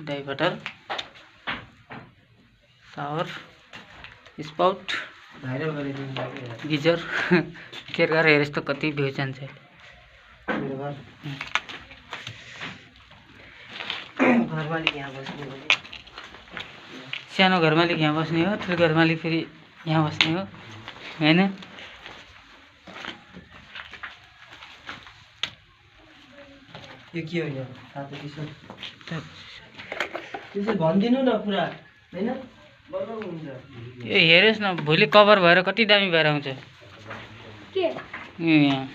डाइभर्टर, सावर, spout, geyser. Care गरेर हेर यस्तो कति भ्यू जान्छ। सानो घर मालिक यहाँ बस्ने हो, ठुलो घर मालिक फेरि यहाँ बस्ने हो हैन। यो के हो यो तातो चिसो त्यसो भन्दिनु न पुरा हैन बल्ल हुन्छ। यो हेरेस् न भोलि कभर भएर कति दामी भएर आउँछ के यहाँ।